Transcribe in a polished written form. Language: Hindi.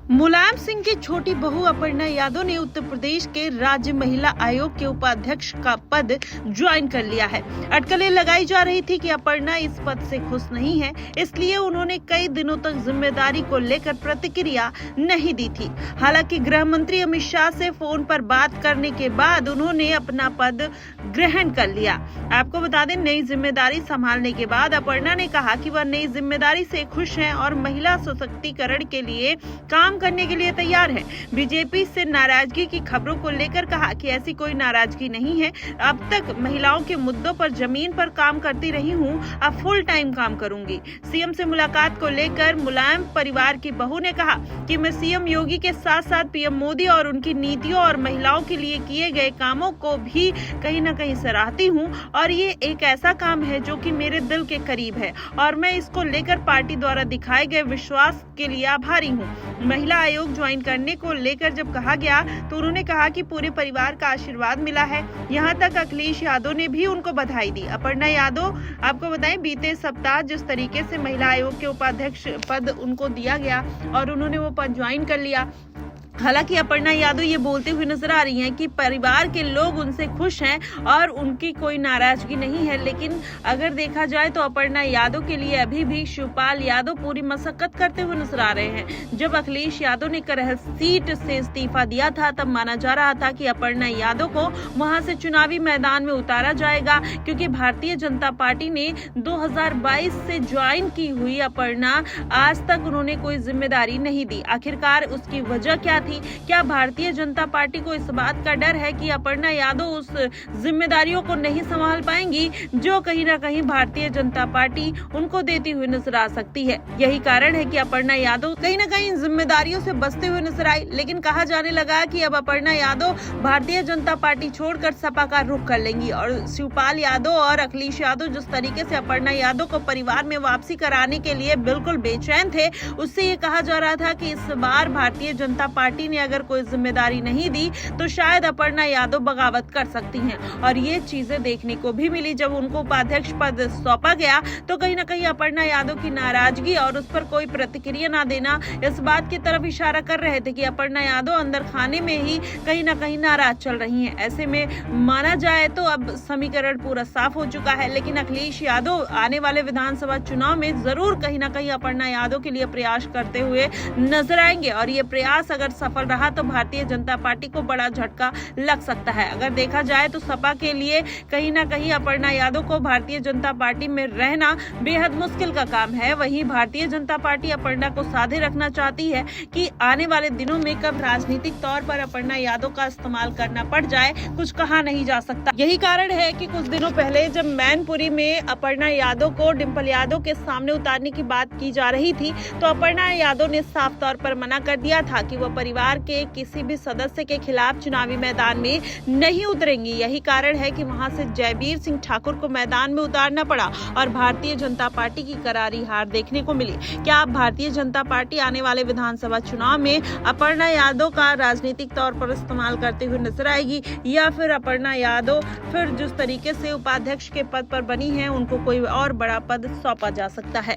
मुलायम सिंह की छोटी बहू अपर्णा यादव ने उत्तर प्रदेश के राज्य महिला आयोग के उपाध्यक्ष का पद ज्वाइन कर लिया है। अटकलें लगाई जा रही थी कि अपर्णा इस पद से खुश नहीं है, इसलिए उन्होंने कई दिनों तक जिम्मेदारी को लेकर प्रतिक्रिया नहीं दी थी। हालांकि गृह मंत्री अमित शाह से फोन पर बात करने के बाद उन्होंने अपना पद ग्रहण कर लिया। आपको बता दें, नई जिम्मेदारी संभालने के बाद अपर्णा ने कहा कि वह नई जिम्मेदारी से खुश हैं और महिला सशक्तिकरण के लिए काम करने के लिए तैयार है। बीजेपी से नाराजगी की खबरों को लेकर कहा कि ऐसी कोई नाराजगी नहीं है। अब तक महिलाओं के मुद्दों पर जमीन पर काम करती रही हूं, अब फुल टाइम काम करूंगी। सीएम से मुलाकात को लेकर मुलायम परिवार की बहू ने कहा कि मैं सीएम योगी के साथ साथ पीएम मोदी और उनकी नीतियों और महिलाओं के लिए किए गए कामों को भी कहीं न कहीं सराहती हूं और ये एक ऐसा काम है जो कि मेरे दिल के करीब है और मैं इसको लेकर पार्टी द्वारा दिखाए गए विश्वास के लिए आभारी हूं। महिला आयोग ज्वाइन करने को लेकर जब कहा गया तो उन्होंने कहा कि पूरे परिवार का आशीर्वाद मिला है। यहां तक अखिलेश यादव ने भी उनको बधाई दी। अपर्णा यादव, आपको बताएं, बीते सप्ताह जिस तरीके से महिला आयोग के उपाध्यक्ष पद उनको दिया गया और उन्होंने वो पद ज्वाइन कर लिया। हालांकि अपर्णा यादव ये बोलते हुए नजर आ रही हैं कि परिवार के लोग उनसे खुश हैं और उनकी कोई नाराजगी नहीं है, लेकिन अगर देखा जाए तो अपर्णा यादव के लिए अभी भी शिवपाल यादव पूरी मशक्कत करते हुए नजर आ रहे हैं। जब अखिलेश यादव ने करहल सीट से इस्तीफा दिया था तब माना जा रहा था कि अपर्णा यादव को वहां से चुनावी मैदान में उतारा जाएगा, क्योंकि भारतीय जनता पार्टी ने 2022 से ज्वाइन की हुई अपर्णा आज तक उन्होंने कोई जिम्मेदारी नहीं दी। आखिरकार उसकी वजह क्या थी? क्या भारतीय जनता पार्टी को इस बात का डर है कि अपर्णा यादव उस जिम्मेदारियों को नहीं संभाल पाएंगी जो कहीं ना कहीं भारतीय जनता पार्टी उनको देती हुई नजर आ सकती है? यही कारण है कि अपर्णा यादव कहीं ना कहीं जिम्मेदारियों से बचते हुए नजर आई। लेकिन कहा जाने लगा कि अब अपर्णा यादव भारतीय जनता पार्टी छोड़कर सपा का रुख कर लेंगी और शिवपाल यादव और अखिलेश यादव जिस तरीके से अपर्णा यादव को परिवार में वापसी कराने के लिए बिल्कुल बेचैन थे, उससे ये कहा जा रहा था कि इस बार भारतीय जनता पार्टी ने अगर कोई जिम्मेदारी नहीं दी तो शायद अपर्णा यादव बगावत कर सकती हैं। और ये चीजें देखने को भी मिली। जब उनको उपाध्यक्ष पद सौंपा गया तो कहीं ना कहीं अपर्णा यादव की नाराजगी और उस पर कोई प्रतिक्रिया ना देना इस बात की तरफ इशारा कर रहे थे कि अपर्णा यादव अंदर खाने में ही कहीं ना कहीं नाराज चल रही हैं। ऐसे में माना जाए तो अब समीकरण पूरा साफ हो चुका है। लेकिन अखिलेश यादव आने वाले विधानसभा चुनाव में जरूर कहीं ना कहीं अपर्णा यादव के लिए प्रयास करते हुए नजर आएंगे और ये प्रयास अगर सफल रहा तो भारतीय जनता पार्टी को बड़ा झटका लग सकता है। अगर देखा जाए तो सपा के लिए कहीं ना कहीं अपर्णा यादव को भारतीय जनता पार्टी में रहना बेहद मुश्किल का काम है। वहीं भारतीय जनता पार्टी अपर्णा को साधे रखना चाहती है कि आने वाले दिनों में कब राजनीतिक तौर पर अपर्णा यादव का इस्तेमाल करना पड़ जाए, कुछ कहा नहीं जा सकता। यही कारण है कि कुछ दिनों पहले जब मैनपुरी में अपर्णा यादव को डिंपल यादव के सामने उतारने की बात की जा रही थी तो अपर्णा यादव ने साफ तौर पर मना कर दिया था कि वो परिवार के किसी भी सदस्य के खिलाफ चुनावी मैदान में नहीं उतरेंगी। यही कारण है कि वहां से जयवीर सिंह ठाकुर को मैदान में उतारना पड़ा और भारतीय जनता पार्टी की करारी हार देखने को मिली। क्या आप भारतीय जनता पार्टी आने वाले विधानसभा चुनाव में अपर्णा यादव का राजनीतिक तौर पर इस्तेमाल करते हुए नजर आएगी या फिर अपर्णा यादव फिर जिस तरीके से उपाध्यक्ष के पद पर बनी है उनको कोई और बड़ा पद सौंपा जा सकता है?